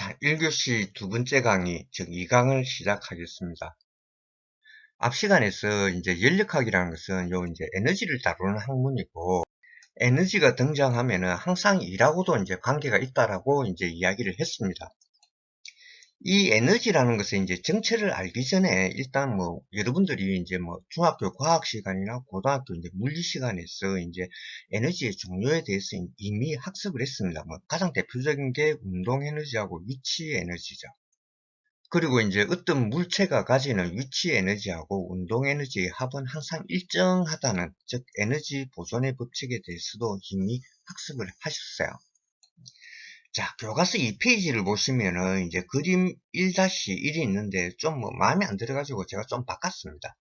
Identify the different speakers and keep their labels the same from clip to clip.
Speaker 1: 자, 1교시 두 번째 강의, 즉 2강을 시작하겠습니다. 앞 시간에서 이제 연력학이라는 것은 이제 에너지를 다루는 학문이고, 에너지가 등장하면은 항상 이라고도 이제 관계가 있다라고 이제 이야기를 했습니다. 이 에너지라는 것은 이제 정체를 알기 전에 일단 여러분들이 이제 중학교 과학 시간이나 고등학교 이제 물리 시간에서 이제 에너지의 종류에 대해서 이미 학습을 했습니다. 가장 대표적인 게 운동 에너지하고 위치 에너지죠. 그리고 이제 어떤 물체가 가지는 위치 에너지하고 운동 에너지의 합은 항상 일정하다는, 즉 에너지 보존의 법칙에 대해서도 이미 학습을 하셨어요. 자, 교과서 2페이지를 보시면은 이제 그림 1-1이 있는데 좀 마음에 안 들어가지고 제가 좀 바꿨습니다.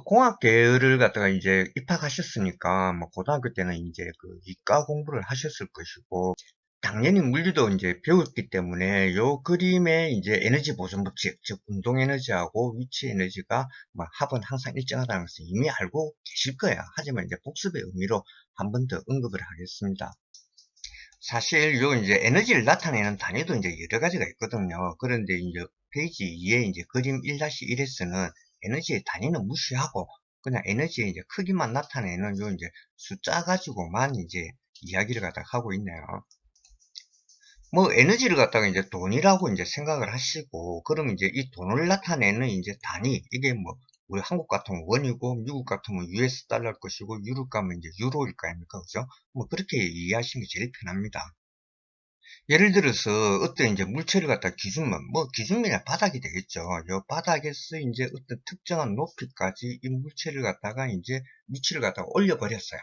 Speaker 1: 공학 계열을 갖다가 이제 입학하셨으니까 고등학교 때는 이제 그 이과 공부를 하셨을 것이고, 당연히 물리도 이제 배웠기 때문에 요 그림의 이제 에너지 보존 법칙, 즉 운동 에너지하고 위치 에너지가 합은 항상 일정하다는 것을 이미 알고 계실 거예요. 하지만 이제 복습의 의미로 한 번 더 언급을 하겠습니다. 사실 요 이제 에너지를 나타내는 단위도 이제 여러 가지가 있거든요. 그런데 이제 페이지 2에 이제 그림 1-1에서는 에너지의 단위는 무시하고 그냥 에너지의 이제 크기만 나타내는 요 이제 숫자 가지고만 이제 이야기를 갖다 하고 있네요. 에너지를 갖다가 이제 돈이라고 이제 생각을 하시고, 그럼 이제 이 돈을 나타내는 이제 단위, 이게 우리 한국 같으면 원이고, 미국 같으면 US 달러일 것이고, 유럽 가면 이제 유로일 거 아닙니까? 그죠? 그렇게 이해하시는 게 제일 편합니다. 예를 들어서 어떤 이제 물체를 갖다 기준면, 기준면이 바닥이 되겠죠. 이 바닥에서 이제 어떤 특정한 높이까지 이 물체를 갖다가 이제 위치를 갖다가 올려버렸어요.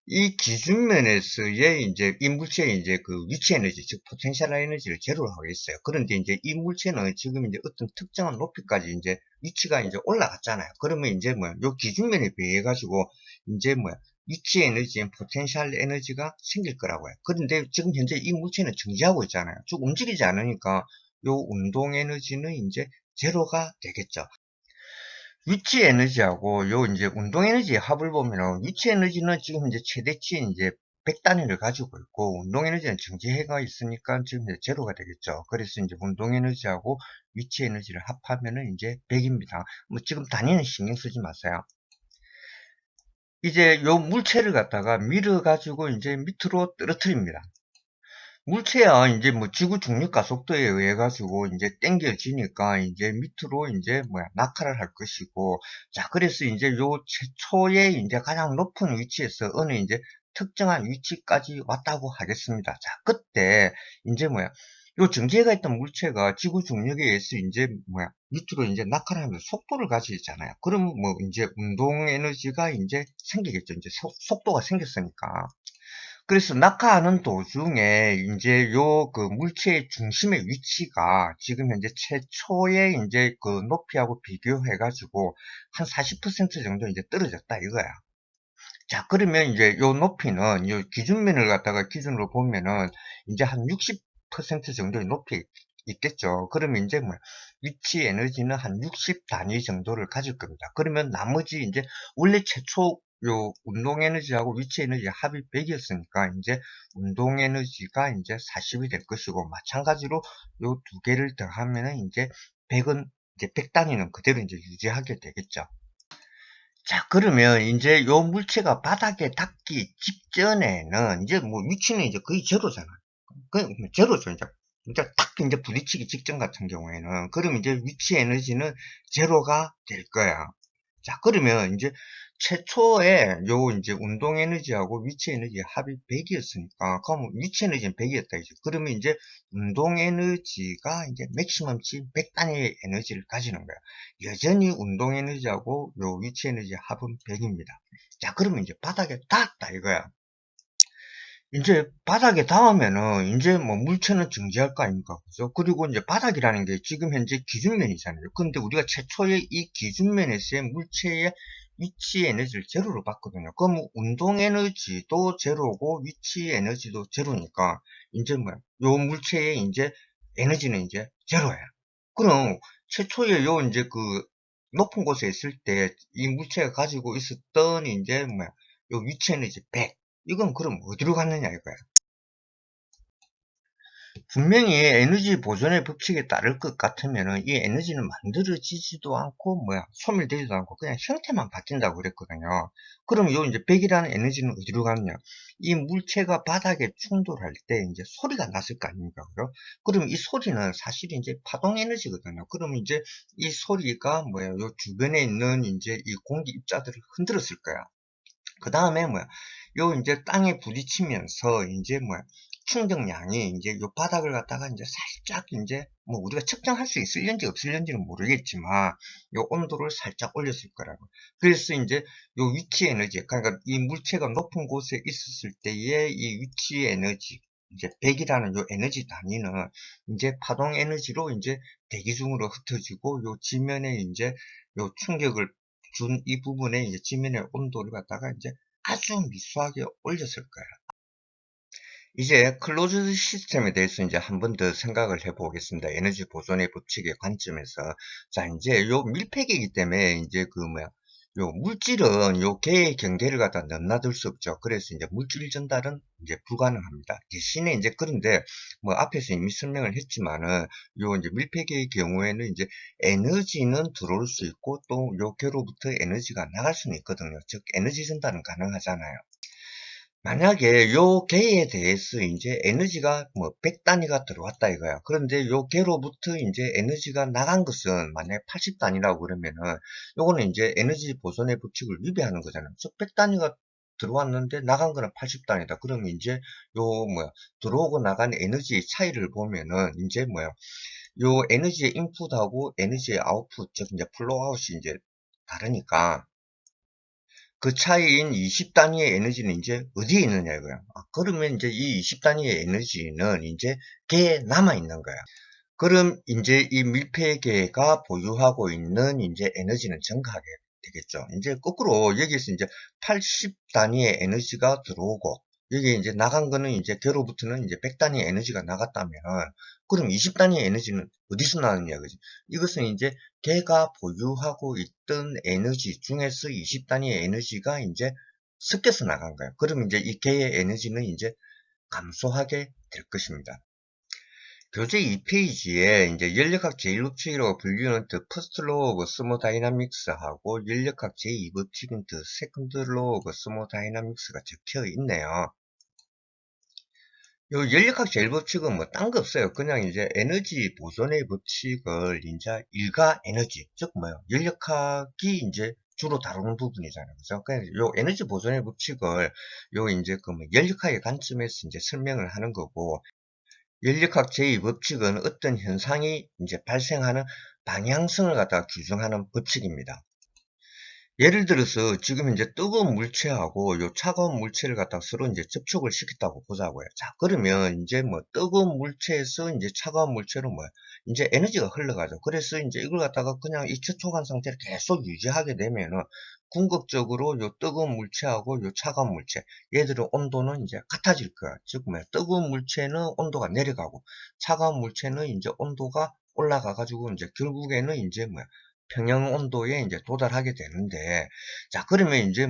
Speaker 1: 이 기준면에서의 이제 이 물체의 이제 그 위치 에너지, 즉 포텐셜 에너지를 제로로 하고 있어요. 그런데 이제 이 물체는 지금 이제 어떤 특정한 높이까지 이제 위치가 이제 올라갔잖아요. 그러면 이제 요 기준면에 비해 가지고 이제 위치 에너지인 포텐셜 에너지가 생길 거라고요. 그런데 지금 현재 이 물체는 정지하고 있잖아요. 쭉 움직이지 않으니까 요 운동 에너지는 이제 제로가 되겠죠. 위치 에너지하고 요 이제 운동 에너지의 합을 보면은, 위치 에너지는 지금 이제 최대치 이제 100단위를 가지고 있고, 운동 에너지는 정지해가 있으니까 지금 이제 제로가 되겠죠. 그래서 이제 운동 에너지하고 위치 에너지를 합하면은 이제 100입니다. 지금 단위는 신경 쓰지 마세요. 이제 요 물체를 갖다가 밀어 가지고 이제 밑으로 떨어뜨립니다. 물체야 이제 지구 중력 가속도에 의해 가지고 이제 당겨지니까 이제 밑으로 이제 낙하를 할 것이고, 자, 그래서 이제 요 최초의 이제 가장 높은 위치에서 어느 이제 특정한 위치까지 왔다고 하겠습니다. 자, 그때 이제 요 정지해가 있던 물체가 지구 중력에 의해서 이제 밑으로 이제 낙하를 하면서 속도를 가지잖아요. 그럼 이제 운동 에너지가 이제 생기겠죠. 이제 속도가 생겼으니까. 그래서 낙하하는 도중에 이제 요 그 물체의 중심의 위치가 지금 현재 최초의 이제 그 높이하고 비교해 가지고 한 40% 정도 이제 떨어졌다 이거야. 자, 그러면 이제 요 높이는 요 기준면을 갖다가 기준으로 보면은 이제 한 60% 정도의 높이 있겠죠. 그러면 이제 위치 에너지는 한 60 단위 정도를 가질 겁니다. 그러면 나머지 이제 원래 최초 요 운동 에너지하고 위치 에너지 합이 100이었으니까 이제 운동 에너지가 이제 40이 될 것이고, 마찬가지로 요 두 개를 더하면은 이제 100은 이제 100 단위는 그대로 이제 유지하게 되겠죠. 자, 그러면 이제 요 물체가 바닥에 닿기 직전에는 이제 위치는 이제 거의 제로잖아. 그 제로죠. 이제 딱 이제 부딪히기 직전 같은 경우에는, 그럼 이제 위치 에너지는 제로가 될 거야. 자, 그러면 이제 최초에 요 이제 운동 에너지하고 위치 에너지 합이 100이었으니까, 그럼 위치 에너지는 100이었다 이죠. 그러면 이제 운동 에너지가 이제 맥시멈치 100단위의 에너지를 가지는 거야. 여전히 운동 에너지하고 요 위치 에너지 합은 100입니다. 자, 그러면 이제 바닥에 닿았다 이거야. 이제 바닥에 닿으면은 이제 물체는 정지할 거 아닙니까? 그죠? 그리고 이제 바닥이라는 게 지금 현재 기준면이잖아요. 근데 우리가 최초의 이 기준면에서의 물체의 위치 에너지를 제로로 봤거든요. 그럼 운동 에너지도 제로고 위치 에너지도 제로니까 이제 요 물체의 이제 에너지는 이제 제로야. 그럼 최초의 요 이제 그 높은 곳에 있을 때 이 물체가 가지고 있었던 이제 요 위치 에너지 100. 이건 그럼 어디로 갔느냐 이거야. 분명히 에너지 보존의 법칙에 따를 것 같으면은 이 에너지는 만들어지지도 않고 소멸되지도 않고 그냥 형태만 바뀐다고 그랬거든요. 그럼 요 이제 백이라는 에너지는 어디로 가느냐? 이 물체가 바닥에 충돌할 때 이제 소리가 났을 거 아닙니까? 그죠? 그럼 이 소리는 사실 이제 파동 에너지거든요. 그럼 이제 이 소리가 요 주변에 있는 이제 이 공기 입자들을 흔들었을 거야. 그 다음에 요 이제 땅에 부딪히면서 이제 충격량이 이제 요 바닥을 갖다가 이제 살짝 이제 우리가 측정할 수 있을는지 없을는지는 모르겠지만 요 온도를 살짝 올렸을 거라고. 그래서 이제 요 위치 에너지, 그러니까 이 물체가 높은 곳에 있었을 때의 이 위치 에너지, 이제 100이라는 요 에너지 단위는 이제 파동 에너지로 이제 대기 중으로 흩어지고 요 지면에 이제 요 충격을 준 이 부분에 이제 지면의 온도를 갖다가 이제 아주 미수하게 올렸을 거예요. 이제 클로즈드 시스템에 대해서 이제 한 번 더 생각을 해보겠습니다. 에너지 보존의 법칙의 관점에서. 자, 이제 요 밀폐기이기 때문에 이제 요 물질은 요 개의 경계를 갖다 넘나들 수 없죠. 그래서 이제 물질 전달은 이제 불가능합니다. 대신에 이제 그런데 앞에서 이미 설명을 했지만은 요 이제 밀폐기의 경우에는 이제 에너지는 들어올 수 있고 또 요 개로부터 에너지가 나갈 수는 있거든요. 즉 에너지 전달은 가능하잖아요. 만약에 요 개에 대해서 이제 에너지가 100 단위가 들어왔다 이거야. 그런데 요 개로부터 이제 에너지가 나간 것은 만약에 80 단위라고 그러면은 요거는 이제 에너지 보존의 법칙을 위배하는 거잖아요. 즉 100 단위가 들어왔는데 나간 거는 80 단위다. 그러면 이제 요 들어오고 나간 에너지 차이를 보면은 이제 요 에너지의 인풋하고 에너지의 아웃풋, 즉 이제 플로우아웃이 이제 다르니까 그 차이인 20단위의 에너지는 이제 어디에 있느냐 이거야. 그러면 이제 이 20단위의 에너지는 이제 걔에 남아 있는 거야. 그럼 이제 이 밀폐계가 보유하고 있는 이제 에너지는 증가하게 되겠죠. 이제 거꾸로 여기서 이제 80 단위의 에너지가 들어오고 여기 이제 나간 거는 이제 걔로부터는 이제 100 단위의 에너지가 나갔다면 그럼 20 단위의 에너지는 어디서 나느냐 그지? 이것은 이제 걔가 보유하고 있던 에너지 중에서 20 단위의 에너지가 이제 섞여서 나간 거예요. 그럼 이제 이 걔의 에너지는 이제 감소하게 될 것입니다. 교재 2페이지에 이제 연력학 제1법칙이라고 불리는 The First Law of Thermodynamics하고 연력학 제2법칙인 The Second Law of Thermodynamics가 적혀 있네요. 요 연력학 제1법칙은 딴 거 없어요. 그냥 이제 에너지 보존의 법칙을 이제 일가 에너지, 즉 연력학이 이제 주로 다루는 부분이잖아요. 그죠? 그래서 요 에너지 보존의 법칙을 요 이제 연력학의 관점에서 이제 설명을 하는 거고, 연력학 제2법칙은 어떤 현상이 이제 발생하는 방향성을 갖다가 규정하는 법칙입니다. 예를 들어서 지금 이제 뜨거운 물체하고 요 차가운 물체를 갖다가 서로 이제 접촉을 시켰다고 보자고요. 자, 그러면 이제 뜨거운 물체에서 이제 차가운 물체로 이제 에너지가 흘러가죠. 그래서 이제 이걸 갖다가 그냥 이 접촉한 상태를 계속 유지하게 되면은 궁극적으로 요 뜨거운 물체하고 요 차가운 물체, 얘들의 온도는 이제 같아질 거야. 즉 뜨거운 물체는 온도가 내려가고 차가운 물체는 이제 온도가 올라가 가지고 이제 결국에는 이제 평형 온도에 이제 도달하게 되는데, 자, 그러면 이제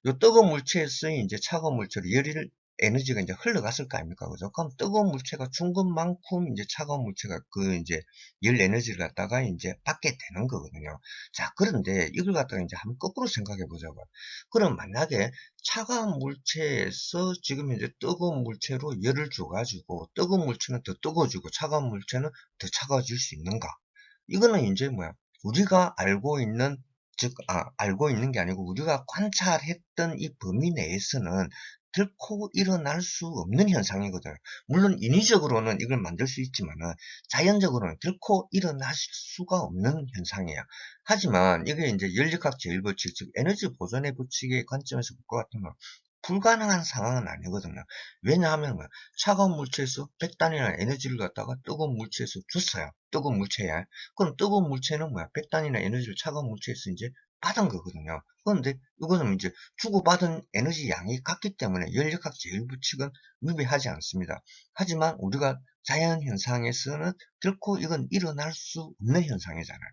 Speaker 1: 요 뜨거운 물체에서 이제 차가운 물체로 열이 에너지가 이제 흘러갔을 거 아닙니까? 그죠? 그럼 뜨거운 물체가 준 것만큼 이제 차가운 물체가 그 이제 열 에너지를 갖다가 이제 받게 되는 거거든요. 자, 그런데 이걸 갖다가 이제 한번 거꾸로 생각해 보자고요. 그럼 만약에 차가운 물체에서 지금 이제 뜨거운 물체로 열을 줘가지고 뜨거운 물체는 더 뜨거워지고 차가운 물체는 더 차가워질 수 있는가? 이거는 이제 우리가 알고 있는, 즉, 알고 있는 게 아니고 우리가 관찰했던 이 범위 내에서는 결코 일어날 수 없는 현상이거든요. 물론 인위적으로는 이걸 만들 수 있지만은 자연적으로는 결코 일어날 수가 없는 현상이에요. 하지만 이게 이제 연력학 제1법칙, 즉 에너지 보존의 법칙의 관점에서 볼 것 같으면 불가능한 상황은 아니거든요. 왜냐하면 차가운 물체에서 100단위나 에너지를 갖다가 뜨거운 물체에서 줬어요. 뜨거운 물체야. 그럼 뜨거운 물체는 100단위나 에너지를 차가운 물체에서 이제 받은 거거든요. 그런데 이거는 이제 주고받은 에너지 양이 같기 때문에 연력학 제1법칙은 위배하지 않습니다. 하지만 우리가 자연 현상에서는 결코 이건 일어날 수 없는 현상이잖아요.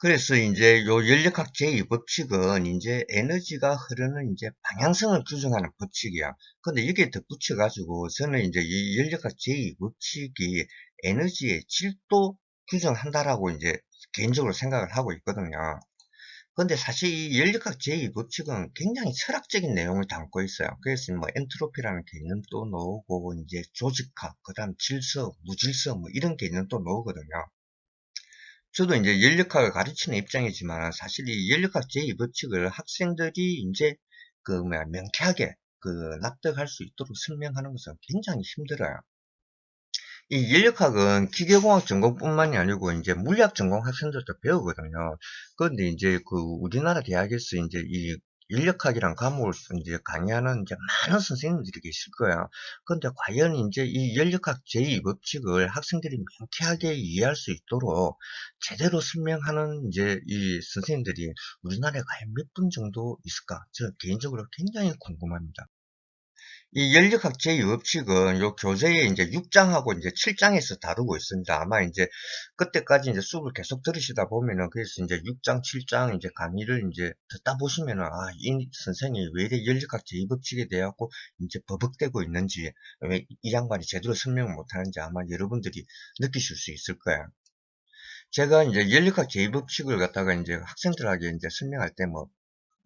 Speaker 1: 그래서 이제 요 연력학 제2법칙은 이제 에너지가 흐르는 이제 방향성을 규정하는 법칙이야. 근데 여기에 덧붙여가지고 저는 이제 이 연력학 제2법칙이 에너지의 질도 규정한다라고 이제 개인적으로 생각을 하고 있거든요. 근데 사실 이 연력학 제2법칙은 굉장히 철학적인 내용을 담고 있어요. 그래서 뭐 엔트로피라는 개념도 나오고 이제 조직학, 그다음 질서, 무질서 뭐 이런 개념도 나오거든요. 저도 이제 연력학을 가르치는 입장이지만 사실 이 연력학 제2법칙을 학생들이 이제 그 뭐야 명쾌하게 그 납득할 수 있도록 설명하는 것은 굉장히 힘들어요. 이 인력학은 기계공학 전공뿐만이 아니고 이제 물리학 전공 학생들도 배우거든요. 그런데 이제 그 우리나라 대학에서 이제 이 인력학이란 과목을 이제 강의하는 이제 많은 선생님들이 계실 거예요. 그런데 과연 이제 이 인력학 제2법칙을 학생들이 명쾌하게 이해할 수 있도록 제대로 설명하는 이제 이 선생님들이 우리나라에 과연 몇 분 정도 있을까? 저는 개인적으로 굉장히 궁금합니다. 이 연력학 제2법칙은 요 교재에 이제 6장하고 이제 7장에서 다루고 있습니다. 아마 이제 그때까지 이제 수업을 계속 들으시다 보면은 그래서 이제 6장, 7장 이제 강의를 이제 듣다 보시면은 이 선생이 왜 이래 연력학 제2법칙에 대해 갖고 이제 버벅대고 있는지, 왜 이 양반이 제대로 설명을 못 하는지 아마 여러분들이 느끼실 수 있을 거예요. 제가 이제 연력학 제2법칙을 갖다가 이제 학생들에게 이제 설명할 때뭐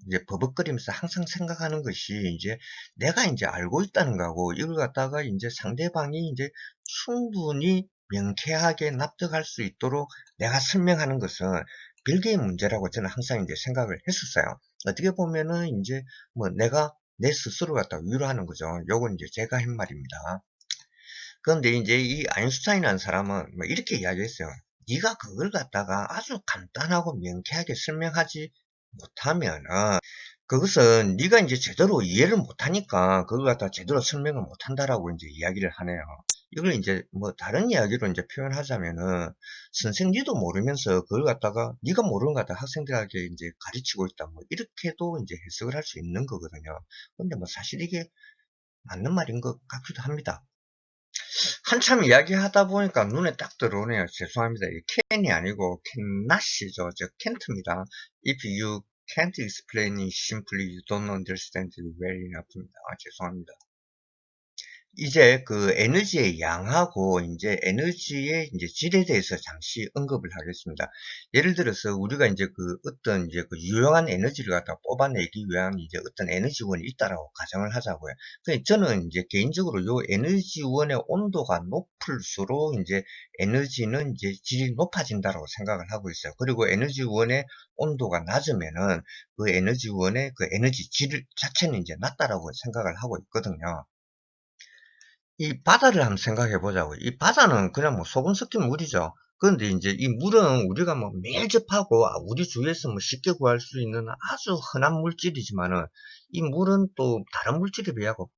Speaker 1: 이제 버벅거리면서 항상 생각하는 것이 이제 내가 이제 알고 있다는 거고 이걸 갖다가 이제 상대방이 이제 충분히 명쾌하게 납득할 수 있도록 내가 설명하는 것은 별개의 문제라고 저는 항상 이제 생각을 했었어요. 어떻게 보면은 이제 뭐 내가 내 스스로 갖다가 위로하는 거죠. 요건 이제 제가 한 말입니다. 그런데 이제 이 아인슈타인이라는 사람은 뭐 이렇게 이야기했어요. 네가 그걸 갖다가 아주 간단하고 명쾌하게 설명하지 못하면은 그것은 네가 이제 제대로 이해를 못하니까 그걸 갖다 제대로 설명을 못한다라고 이제 이야기를 하네요. 이걸 이제 뭐 다른 이야기로 이제 표현하자면은 선생 니도 모르면서 그걸 갖다가 네가 모르는 것 같다 학생들에게 이제 가르치고 있다 뭐 이렇게도 이제 해석을 할 수 있는 거거든요. 근데 뭐 사실 이게 맞는 말인 것 같기도 합니다. 한참 이야기하다 보니까 눈에 딱 들어오네요. 죄송합니다. 이 캔이 아니고 캔낫이죠. 저 캔트입니다. If you can't explain it simply, you don't understand it well enough입니다. 죄송합니다. 이제 그 에너지의 양하고 이제 에너지의 이제 질에 대해서 잠시 언급을 하겠습니다. 예를 들어서 우리가 이제 그 어떤 이제 그 유용한 에너지를 갖다 뽑아내기 위한 이제 어떤 에너지원이 있다라고 가정을 하자고요. 근데 저는 이제 개인적으로 요 에너지원의 온도가 높을수록 이제 에너지는 이제 질이 높아진다라고 생각을 하고 있어요. 그리고 에너지원의 온도가 낮으면은 그 에너지원의 그 에너지 질 자체는 이제 낮다라고 생각을 하고 있거든요. 이 바다를 한번 생각해 보자고요. 이 바다는 그냥 뭐 소금 섞인 물이죠. 그런데 이제 이 물은 우리가 뭐 매일 접하고 우리 주위에서 뭐 쉽게 구할 수 있는 아주 흔한 물질이지만은 이 물은 또 다른 물질에 비하고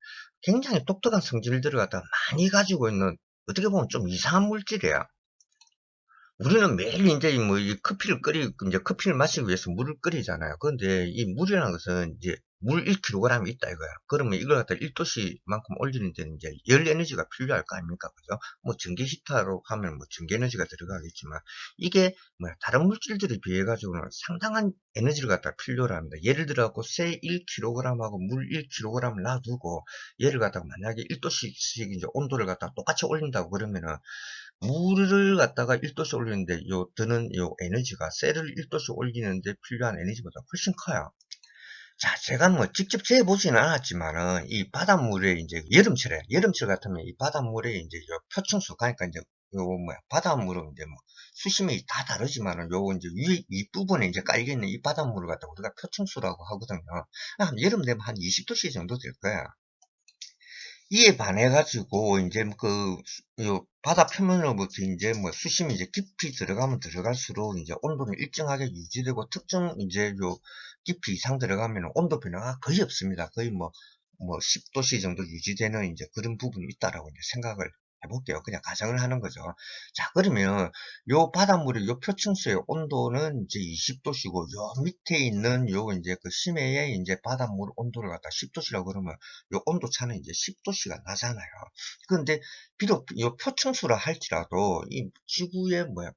Speaker 1: 굉장히 독특한 성질들을 갖다 많이 가지고 있는 어떻게 보면 좀 이상한 물질이에요. 우리는 매일 이제 뭐 이 커피를 이제 커피를 마시기 위해서 물을 끓이잖아요. 그런데 이 물이라는 것은 이제 물 1kg이 있다 이거야. 그러면 이걸 갖다 1도씨만큼 올리는 데는 이제 열 에너지가 필요할 거 아닙니까? 그죠? 뭐 전기 히터로 하면 뭐 전기 에너지가 들어가겠지만 이게 뭐 다른 물질들에 비해 가지고는 상당한 에너지를 갖다 필요로 합니다. 예를 들어 갖고 쇠 1kg하고 물 1kg을 놔두고 얘를 갖다가 만약에 1도씩 이제 온도를 갖다가 똑같이 올린다고 그러면은 물을 갖다가 1도씩 올리는데 드는 요 에너지가 셀을 1도씩 올리는데 필요한 에너지보다 훨씬 커요. 자, 제가 뭐 직접 재보지는 않았지만은 이 바닷물에 이제 여름철 같으면 이 바닷물에 이제 요 표층수 그러니까 이제 요 뭐야 바닷물은 이제 뭐 수심이 다 다르지만은 요 이제 윗부분에 이제 깔려 있는 이 바닷물을 갖다 우리가 표층수라고 하거든요. 여름 되면 한 20도씨 정도 될 거야. 이에 반해 가지고 이제 요 바다 표면으로부터 이제 뭐 수심이 이제 깊이 들어가면 들어갈수록 이제 온도는 일정하게 유지되고 특정 이제 요 깊이 이상 들어가면 온도 변화가 거의 없습니다. 거의 뭐 10도씨 정도 유지되는 이제 그런 부분이 있다라고 이제 생각을 해볼게요. 그냥 가정을 하는 거죠. 자, 그러면 요 바닷물의 요 표층수의 온도는 이제 20도씨고 요 밑에 있는 요 이제 그 심해의 이제 바닷물 온도를 갖다 10도씨라고 그러면 요 온도 차는 이제 10도씨가 나잖아요. 그런데 비록 이 표층수라 할지라도 이 지구의 뭐야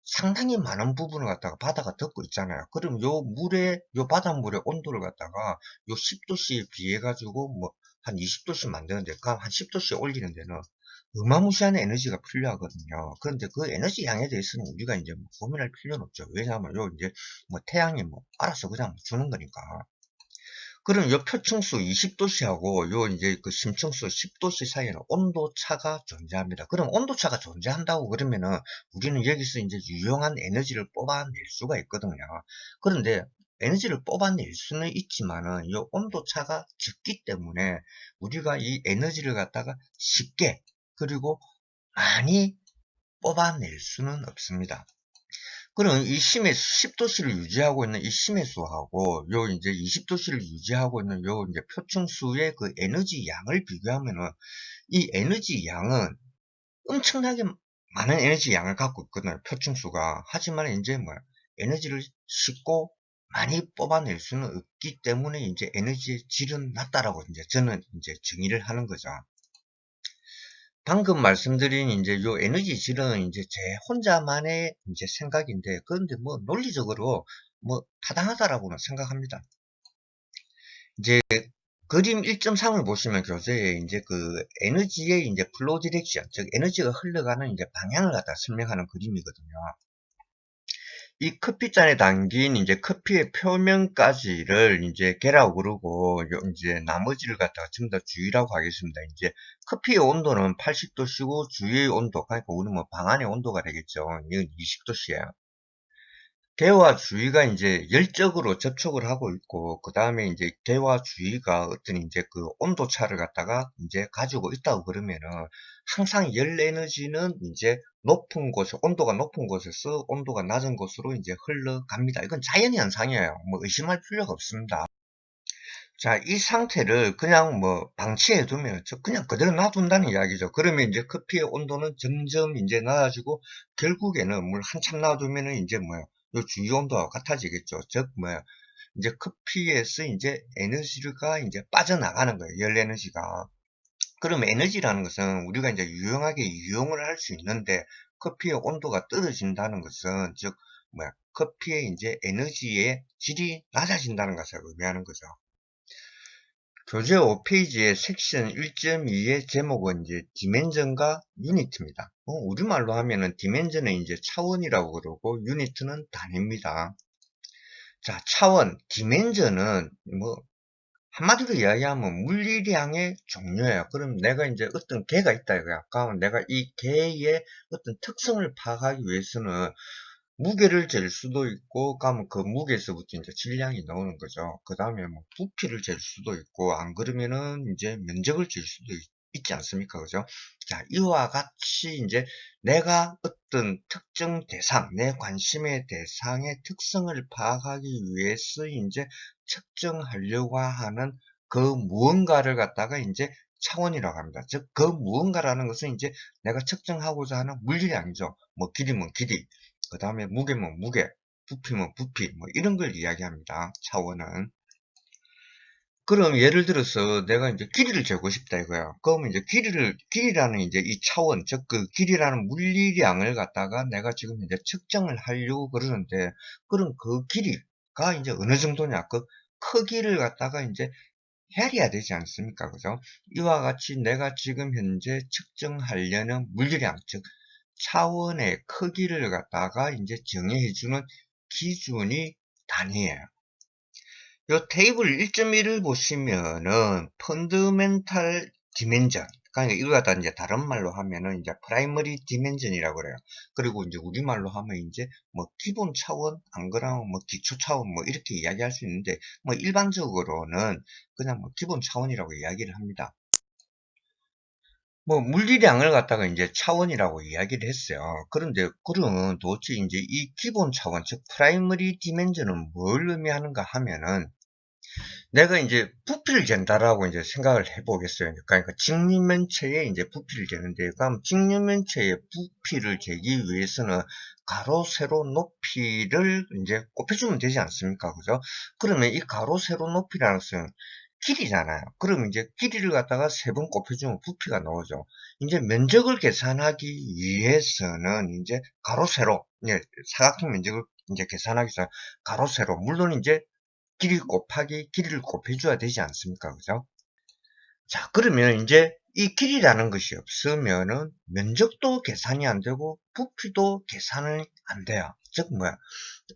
Speaker 1: 상당히 많은 부분을 갖다가 바다가 덮고 있잖아요. 그럼 요 바닷물의 온도를 갖다가 요 10도씨에 비해 가지고 뭐 한 20도씩 만드는데, 그럼 한 10도씩 올리는 데는 어마무시한 에너지가 필요하거든요. 그런데 그 에너지 양에 대해서는 우리가 이제 뭐 고민할 필요는 없죠. 왜냐하면 요 이제 뭐 태양이 뭐 알아서 그냥 주는 거니까. 그럼 요 표층수 20도씨하고 요 이제 그 심층수 10도씨 사이에는 온도 차가 존재합니다. 그럼 온도 차가 존재한다고 그러면은 우리는 여기서 이제 유용한 에너지를 뽑아낼 수가 있거든요. 그런데 에너지를 뽑아낼 수는 있지만은 요 온도 차가 적기 때문에 우리가 이 에너지를 갖다가 쉽게 그리고 많이 뽑아낼 수는 없습니다. 그럼 이 심해수 10도씨를 유지하고 있는 이 심해수하고 요 이제 20도씨를 유지하고 있는 요 이제 표층수의 그 에너지 양을 비교하면은 이 에너지 양은 엄청나게 많은 에너지 양을 갖고 있거든요. 표층수가. 하지만 이제 뭐 에너지를 쉽고 많이 뽑아낼 수는 없기 때문에 이제 에너지의 질은 낮다라고 이제 저는 이제 정의를 하는 거죠. 방금 말씀드린 이제 요 에너지 질은 이제 제 혼자만의 이제 생각인데, 그런데 뭐 논리적으로 뭐 타당하다라고는 생각합니다. 이제 그림 1.3을 보시면 교재에 이제 그 에너지의 이제 플로우 디렉션, 즉 에너지가 흘러가는 이제 방향을 갖다 설명하는 그림이거든요. 이 커피잔에 담긴 이제 커피의 표면까지를 이제 개라고 그러고, 이제 나머지를 갖다가 전부 다 주위라고 하겠습니다. 이제 커피의 온도는 80도씨고 주위의 온도, 그러니까 우리 뭐 방 안의 온도가 되겠죠. 이건 20도씨예요. 개와 주위가 이제 열적으로 접촉을 하고 있고, 그 다음에 이제 개와 주위가 어떤 이제 그 온도 차를 갖다가 이제 가지고 있다고 그러면은 항상 열 에너지는 이제 높은 곳에, 온도가 높은 곳에서 온도가 낮은 곳으로 이제 흘러갑니다. 이건 자연 현상이에요. 뭐 의심할 필요가 없습니다. 자, 이 상태를 그냥 뭐 방치해 두면 그냥 그대로 놔둔다는 이야기죠. 그러면 이제 커피의 온도는 점점 이제 낮아지고 결국에는 물 한참 놔두면은 이제 뭐야, 요 주위 온도가 같아지겠죠. 즉 뭐야, 이제 커피에서 이제 에너지가 이제 빠져나가는 거예요. 열 에너지가. 그럼 에너지라는 것은 우리가 이제 유용하게 이용을 할 수 있는데, 커피의 온도가 떨어진다는 것은 즉 뭐야, 커피의 이제 에너지의 질이 낮아진다는 것을 의미하는 거죠. 교재 5페이지의 섹션 1.2의 제목은 이제 디멘전과 유니트입니다. 우리말로 하면은 디멘전은 이제 차원이라고 그러고 유니트는 단위입니다. 자, 차원, 디멘전은 뭐 한마디로 이야기하면 물리량의 종류예요. 그럼 내가 이제 어떤 개가 있다 이거야. 그러면 내가 이 개의 어떤 특성을 파악하기 위해서는 무게를 잴 수도 있고, 그러면 그 무게에서부터 이제 질량이 나오는 거죠. 그 다음에 뭐 부피를 잴 수도 있고, 안 그러면은 이제 면적을 잴 수도 있지 않습니까? 그죠? 자, 이와 같이 이제 내가 어떤 특정 대상, 내 관심의 대상의 특성을 파악하기 위해서 이제 측정하려고 하는 그 무언가를 갖다가 이제 차원이라고 합니다. 즉, 그 무언가라는 것은 이제 내가 측정하고자 하는 물리량이죠. 뭐 길이면 길이, 그 다음에 무게면 무게, 부피면 부피, 뭐 이런 걸 이야기합니다. 차원은. 그럼 예를 들어서 내가 이제 길이를 재고 싶다 이거야. 그러면 이제 길이라는 이제 이 차원, 즉 그 길이라는 물리량을 갖다가 내가 지금 이제 측정을 하려고 그러는데, 그럼 그 길이가 이제 어느 정도냐, 그 크기를 갖다가 이제 헤아려야 되지 않습니까? 그죠? 이와 같이 내가 지금 현재 측정하려는 물리량, 즉 차원의 크기를 갖다가 이제 정의해주는 기준이 단위예요. 요 테이블 1.1을 보시면은 펀더멘탈 디멘전, 그러니까 이거 갖다 이제 다른 말로 하면은 이제 프라이머리 디멘전이라고 그래요. 그리고 이제 우리말로 하면 이제 뭐 기본 차원, 안 그러면 뭐 기초 차원 뭐 이렇게 이야기할 수 있는데, 뭐 일반적으로는 그냥 뭐 기본 차원이라고 이야기를 합니다. 뭐 물리량을 갖다가 이제 차원이라고 이야기를 했어요. 그런데 그러면 도대체 이제 이 기본 차원, 즉 프라이머리 디멘전은 뭘 의미하는가 하면은, 내가 이제 부피를 잰다라고 이제 생각을 해보겠어요. 그러니까 직류면체에 이제 부피를 재는데, 그럼 직류면체의 부피를 재기 위해서는 가로, 세로, 높이를 이제 곱해주면 되지 않습니까? 그죠? 그러면 이 가로, 세로, 높이라는 것은 길이잖아요. 그럼 이제 길이를 갖다가 세 번 곱해주면 부피가 나오죠. 이제 면적을 계산하기 위해서는 이제 가로, 세로, 예, 사각형 면적을 이제 계산하기 위해서 가로, 세로, 물론 이제 길이 곱하기 길이를 곱해줘야 되지 않습니까? 그죠? 자, 그러면 이제 이 길이라는 것이 없으면은 면적도 계산이 안 되고 부피도 계산이 안 돼요. 즉 뭐야?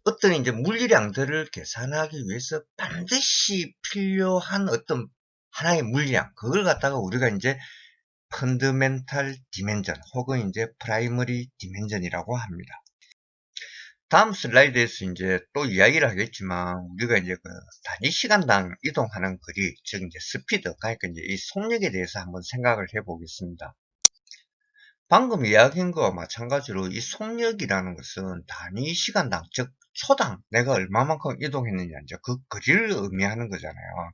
Speaker 1: 어떤 이제 물리량들을 계산하기 위해서 반드시 필요한 어떤 하나의 물리량, 그걸 갖다가 우리가 이제 펀더멘탈 디멘전 혹은 이제 프라이머리 디멘전이라고 합니다. 다음 슬라이드에서 이제 또 이야기를 하겠지만, 우리가 이제 그 단위 시간당 이동하는 거리, 즉 이제 스피드, 그러니까 이제 이 속력에 대해서 한번 생각을 해 보겠습니다. 방금 이야기한 거와 마찬가지로 이 속력이라는 것은 단위 시간당, 즉 초당 내가 얼마만큼 이동했느냐, 이제 그 거리를 의미하는 거잖아요.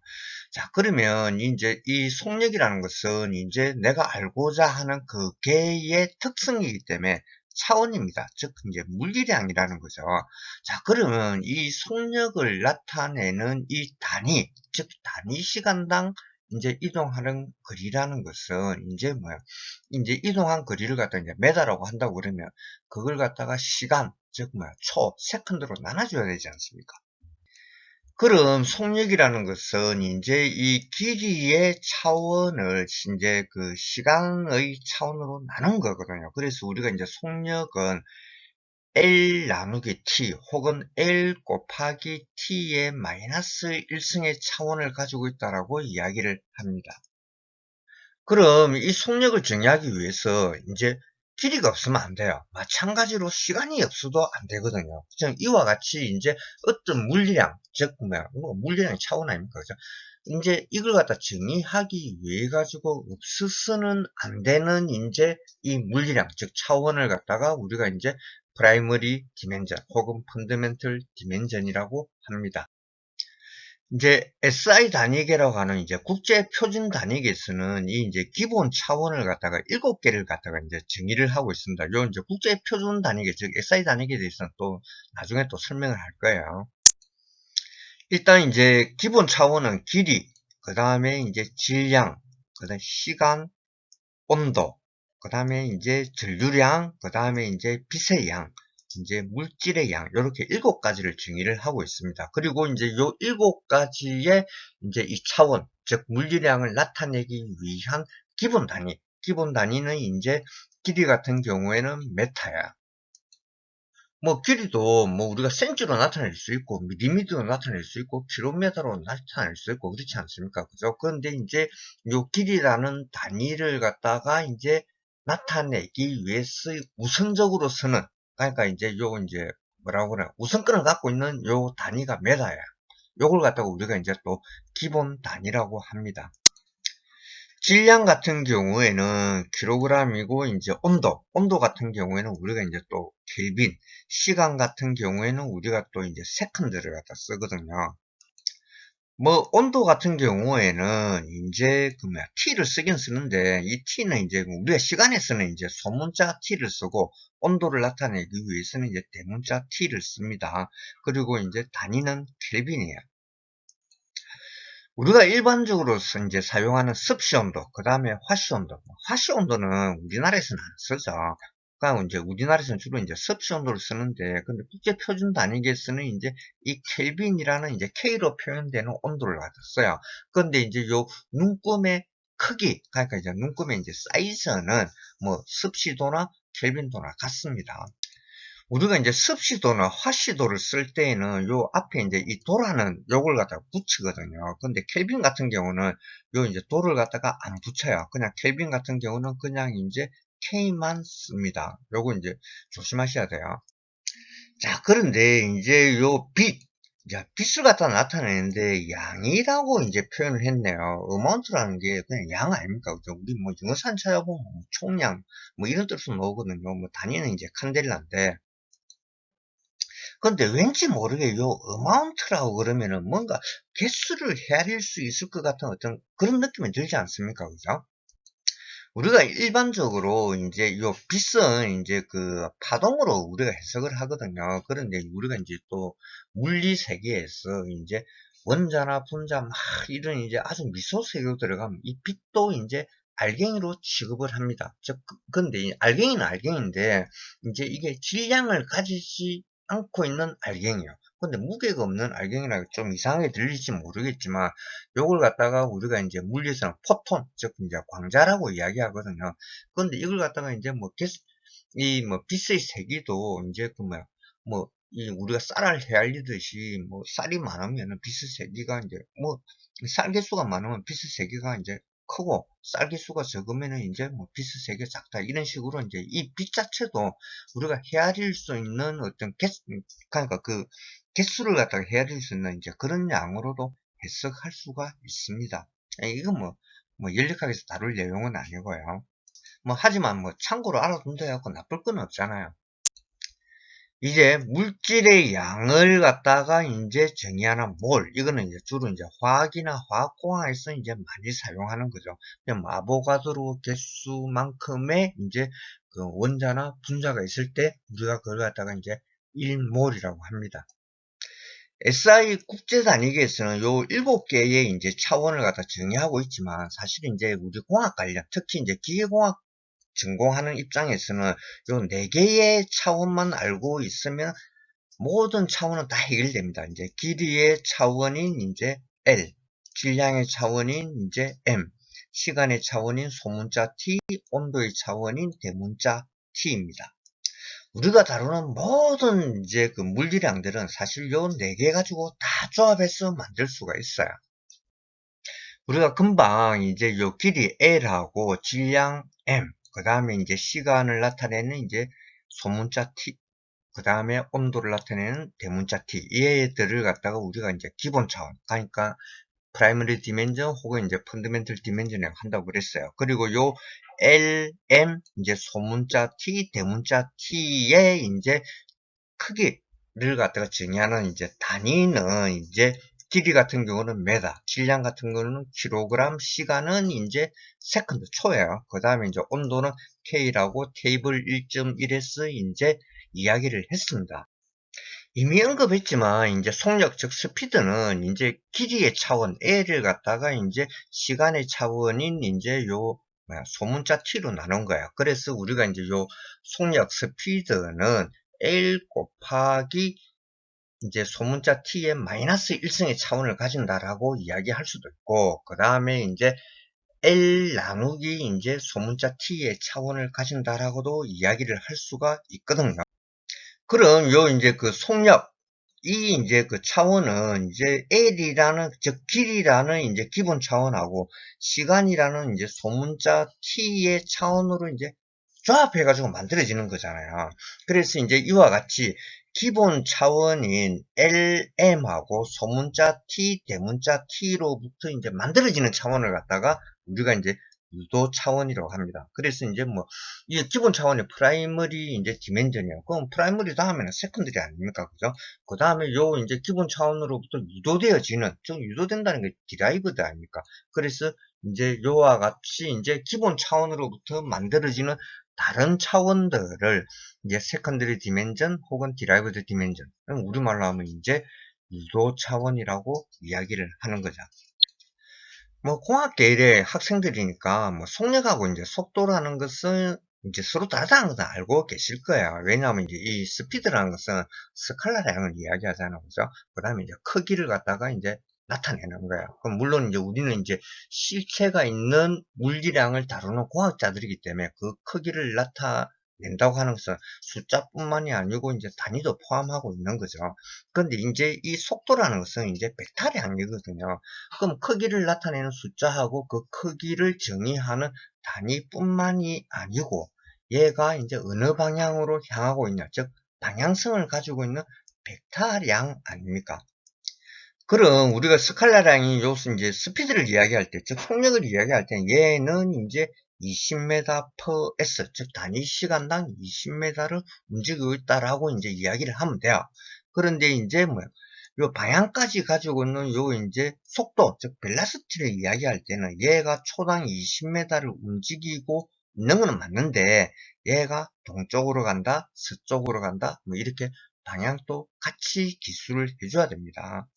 Speaker 1: 자, 그러면 이제 이 속력이라는 것은 이제 내가 알고자 하는 그 개의 특성이기 때문에 차원입니다. 즉, 이제 물리량이라는 거죠. 자, 그러면 이 속력을 나타내는 이 단위, 즉, 단위 시간당 이제 이동하는 거리라는 것은 이제 뭐야? 이제 이동한 거리를 갖다 이제 메다라고 한다고 그러면 그걸 갖다가 시간, 즉 뭐야? 세컨드로 나눠줘야 되지 않습니까? 그럼 속력이라는 것은 이제 이 길이의 차원을 이제 그 시간의 차원으로 나눈 거거든요. 그래서 우리가 이제 속력은 L 나누기 T 혹은 L 곱하기 T의 마이너스 1승의 차원을 가지고 있다라고 이야기를 합니다. 그럼 이 속력을 정의하기 위해서 이제 길이가 없으면 안 돼요. 마찬가지로 시간이 없어도 안 되거든요. 그냥 이와 같이 이제 어떤 물리량, 즉, 뭐 물리량의 차원 아닙니까? 그죠? 이제 이걸 갖다 정의하기 위해 가지고 없어서는 안 되는 이제 이 물리량, 즉 차원을 갖다가 우리가 이제 프라이머리 디멘전 혹은 펀더멘털 디멘전이라고 합니다. 이제 SI 단위계라고 하는 이제 국제 표준 단위계에서는 이 이제 기본 차원을 갖다가 7개를 갖다가 이제 정의를 하고 있습니다. 요 이제 국제 표준 단위계, 즉 SI 단위계에 대해서는 또 나중에 또 설명을 할 거예요. 일단 이제 기본 차원은 길이, 그 다음에 이제 질량, 그 다음에 시간, 온도, 그 다음에 이제 전류량, 그 다음에 이제 빛의 양, 이제 물질의 양, 이렇게 7가지를 정의를 하고 있습니다. 그리고 이제 요 7가지의 이제 이 차원, 즉 물리량을 나타내기 위한 기본 단위는 이제 길이 같은 경우에는 메타야. 뭐 길이도 뭐 우리가 센치로 나타낼 수 있고 밀리미터로 나타낼 수 있고 킬로미터로 나타낼 수 있고 그렇지 않습니까? 그죠? 그런데 이제 요 길이라는 단위를 갖다가 이제 나타내기 위해서 우선적으로 쓰는, 그러니까 이제 요 이제 뭐라고 그래, 우선권을 갖고 있는 요 단위가 메다야. 요걸 갖다가 우리가 이제 또 기본 단위라고 합니다. 질량 같은 경우에는 킬로그램이고, 이제 온도 같은 경우에는 우리가 이제 또 켈빈, 시간 같은 경우에는 우리가 또 이제 세컨드를 갖다 쓰거든요. 뭐 온도 같은 경우에는 이제 그 뭐야 T를 쓰긴 쓰는데, 이 T는 이제 우리가 시간에서는 이제 소문자 T를 쓰고 온도를 나타내기 위해서는 이제 대문자 T를 씁니다. 그리고 이제 단위는 켈빈이에요. 우리가 일반적으로 이제 사용하는 습시 온도, 그 다음에 화씨 온도. 화씨 온도는 우리나라에서는 안 쓰죠. 그러니까 이제 우리나라에서는 주로 이제 습시 온도를 쓰는데, 근데 국제 표준 단위계에서는 이제 이 켈빈이라는 이제 K로 표현되는 온도를 갖다 써요. 그런데 이제 요 눈금의 크기, 그러니까 이제 눈금의 이제 사이즈는 뭐 습시도나 켈빈도나 같습니다. 우리가 이제 습시도나 화시도를 쓸 때에는 요 앞에 이제 이 도라는 요걸 갖다가 붙이거든요. 근데 켈빈 같은 경우는 요 이제 도를 갖다가 안 붙여요. 그냥 켈빈 같은 경우는 그냥 이제 K만 씁니다. 요거 이제 조심하셔야 돼요. 자, 그런데 이제 요 빛을 갖다 나타내는데 양이라고 이제 표현을 했네요. 어마운트라는 게 그냥 양 아닙니까? 그죠? 우리 뭐 영어산 찾아보면 뭐 총량 뭐 이런 뜻으로 나오거든요. 뭐 단위는 이제 칸델라인데, 근데 왠지 모르게 요 어마운트라고 그러면은 뭔가 개수를 헤아릴 수 있을 것 같은 어떤 그런 느낌이 들지 않습니까? 그죠? 우리가 일반적으로 이제 요 빛은 이제 그 파동으로 우리가 해석을 하거든요. 그런데 우리가 이제 또 물리 세계에서 이제 원자나 분자 막 이런 이제 아주 미소 세계로 들어가면 이 빛도 이제 알갱이로 취급을 합니다. 즉, 근데 이 알갱이는 알갱인데, 이제 이게 질량을 가지지 않고 있는 알갱이요. 근데 무게가 없는 알갱이라고 좀 이상하게 들릴지 모르겠지만, 요걸 갖다가 우리가 이제 물리에서는 포톤, 즉, 이제 광자라고 이야기하거든요. 근데 이걸 갖다가 이제 뭐, 이 뭐, 빛의 세기도 이제 그 뭐야, 뭐, 이 우리가 쌀을 헤아리듯이 뭐, 쌀이 많으면은 빛의 세기가 이제 뭐, 쌀 개수가 많으면 빛의 세기가 이제 크고 쌀 개수가 적으면은 이제 뭐 빛의 세기가 작다 이런 식으로 이제 이 빛 자체도 우리가 헤아릴 수 있는 어떤 그러니까 그 개수를 갖다가 헤아릴 수 있는 이제 그런 양으로도 해석할 수가 있습니다. 이건 뭐 연력학에서 다룰 내용은 아니고요. 뭐 하지만 뭐 참고로 알아둔다 해갖고 나쁠 건 없잖아요. 이제 물질의 양을 갖다가 이제 정의하는 몰, 이거는 이제 주로 이제 화학이나 화학공학에서 이제 많이 사용하는 거죠. 그냥 뭐 아보가드로 개수만큼의 이제 그 원자나 분자가 있을 때 우리가 그걸 갖다가 이제 1몰이라고 합니다. SI 국제단위계에서는 요 7개의 이제 차원을 갖다 정의하고 있지만 사실 이제 우리 공학 관련, 특히 이제 기계공학 전공하는 입장에서는 요 4개의 차원만 알고 있으면 모든 차원은 다 해결됩니다. 이제 길이의 차원인 이제 L, 질량의 차원인 이제 M, 시간의 차원인 소문자 T, 온도의 차원인 대문자 T입니다. 우리가 다루는 모든 이제 그 물질량들은 사실 요 4개 가지고 다 조합해서 만들 수가 있어요. 우리가 금방 이제 요 길이 L하고 질량 M, 그 다음에 이제 시간을 나타내는 이제 소문자 T, 그 다음에 온도를 나타내는 대문자 T, 얘들을 갖다가 우리가 이제 기본 차원, 그러니까 프라이머리 디멘전 혹은 이제 펀더멘털 디멘전이라고 한다고 그랬어요. 그리고 요 L, M, 이제 소문자 T, 대문자 T의 이제 크기를 갖다가 정의하는 이제 단위는 이제 길이 같은 경우는 메다, 질량 같은 경우는 킬로그램, 시간은 이제 세컨드 초예요. 그 다음에 이제 온도는 K라고 테이블 1.1에서 이제 이야기를 했습니다. 이미 언급했지만 이제 속력 즉 스피드는 이제 길이의 차원 L을 갖다가 이제 시간의 차원인 이제 요 소문자 T로 나눈 거야. 그래서 우리가 이제 요 속력 스피드는 L 곱하기 이제 소문자 T의 마이너스 1승의 차원을 가진다라고 이야기할 수도 있고, 그 다음에 이제 L 나누기 이제 소문자 T의 차원을 가진다라고도 이야기를 할 수가 있거든요. 그럼 요 이제 그 속력 이 이제 그 차원은 이제 L이라는 즉 길이라는 이제 기본 차원하고 시간이라는 이제 소문자 T의 차원으로 이제 조합해 가지고 만들어지는 거잖아요. 그래서 이제 이와 같이 기본 차원인 LM하고 소문자 T, 대문자 T로부터 이제 만들어지는 차원을 갖다가 우리가 이제 유도 차원이라고 합니다. 그래서 이제 뭐, 이 기본 차원이 프라이머리 이제 디멘전이에요. 그럼 프라이머리 다음에는 세컨드리 아닙니까? 그죠? 그 다음에 요 이제 기본 차원으로부터 유도되어지는, 즉 유도된다는 게 디라이브드 아닙니까? 그래서 이제 요와 같이 이제 기본 차원으로부터 만들어지는 다른 차원들을 이제 세컨드리 디멘전 혹은 디라이브드 디멘전, 우리말로 하면 이제 유도 차원이라고 이야기를 하는 거죠. 뭐 공학계열의 학생들이니까 뭐 속력하고 이제 속도라는 것은 이제 서로 다르다는 것은 알고 계실 거예요. 왜냐하면 이제 이 스피드라는 것은 스칼라량을 이야기하잖아요. 그죠? 그 다음에 이제 크기를 갖다가 이제 나타내는 거예요. 그럼 물론 이제 우리는 이제 실체가 있는 물리량을 다루는 공학자들이기 때문에 그 크기를 나타낸다고 하는 것은 숫자뿐만이 아니고 이제 단위도 포함하고 있는 거죠. 그런데 이제 이 속도라는 것은 이제 벡터량이거든요. 그럼 크기를 나타내는 숫자하고 그 크기를 정의하는 단위뿐만이 아니고 얘가 이제 어느 방향으로 향하고 있냐, 즉 방향성을 가지고 있는 벡터량 아닙니까? 그럼 우리가 스칼라량이 요수 이제 스피드를 이야기할 때, 즉 속력을 이야기할 때 얘는 이제 20m/s, 즉 단위 시간당 20m를 움직이고 있다라고 이제 이야기를 하면 돼요. 그런데 이제 요 방향까지 가지고 있는 요 이제 속도, 즉 벨라시티를 이야기할 때는 얘가 초당 20m를 움직이고 있는 건 맞는데 얘가 동쪽으로 간다, 서쪽으로 간다, 뭐 이렇게 방향도 같이 기술을 해줘야 됩니다.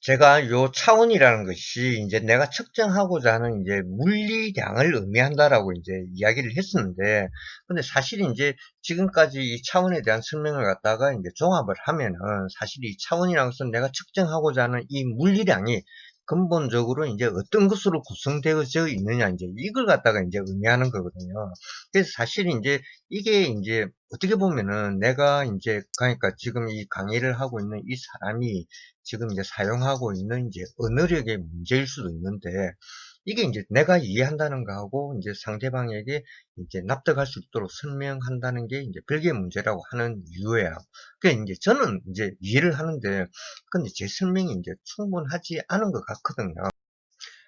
Speaker 1: 제가 요 차원이라는 것이 이제 내가 측정하고자 하는 이제 물리량을 의미한다라고 이제 이야기를 했었는데, 근데 사실 이제 지금까지 이 차원에 대한 설명을 갖다가 이제 종합을 하면은 사실 이 차원이라는 것은 내가 측정하고자 하는 이 물리량이 근본적으로 이제 어떤 것으로 구성되어져 있느냐, 이제 이걸 갖다가 이제 의미하는 거거든요. 그래서 사실 이제 이게 이제 어떻게 보면은 내가 이제 그러니까 지금 이 강의를 하고 있는 이 사람이 지금 이제 사용하고 있는 이제 언어력의 문제일 수도 있는데, 이게 이제 내가 이해한다는 거하고 이제 상대방에게 이제 납득할 수 있도록 설명한다는 게 이제 별개의 문제라고 하는 이유예요. 그러니까 이제 저는 이제 이해를 하는데, 근데 제 설명이 이제 충분하지 않은 것 같거든요.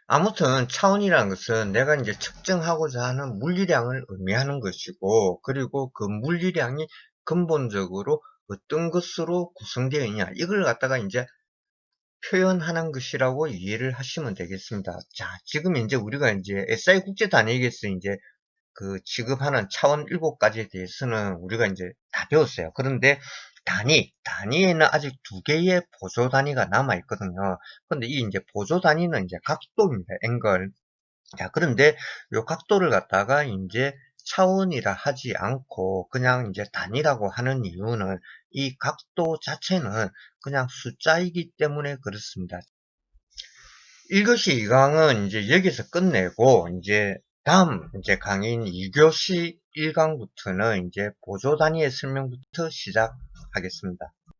Speaker 1: 아무튼 차원이라는 것은 내가 이제 측정하고자 하는 물리량을 의미하는 것이고, 그리고 그 물리량이 근본적으로 어떤 것으로 구성되어 있냐, 이걸 갖다가 이제 표현하는 것이라고 이해를 하시면 되겠습니다. 자, 지금 이제 우리가 이제 SI 국제 단위에서 이제 그 취급하는 차원 7가지에 대해서는 우리가 이제 다 배웠어요. 그런데 단위에는 아직 2개의 보조 단위가 남아 있거든요. 근데 이 이제 보조 단위는 이제 각도입니다. 앵글. 자, 그런데 요 각도를 갖다가 이제 차원이라 하지 않고 그냥 이제 단위라고 하는 이유는 이 각도 자체는 그냥 숫자이기 때문에 그렇습니다. 1교시 2강은 이제 여기서 끝내고, 이제 다음 이제 강의인 2교시 1강부터는 이제 보조 단위의 설명부터 시작하겠습니다.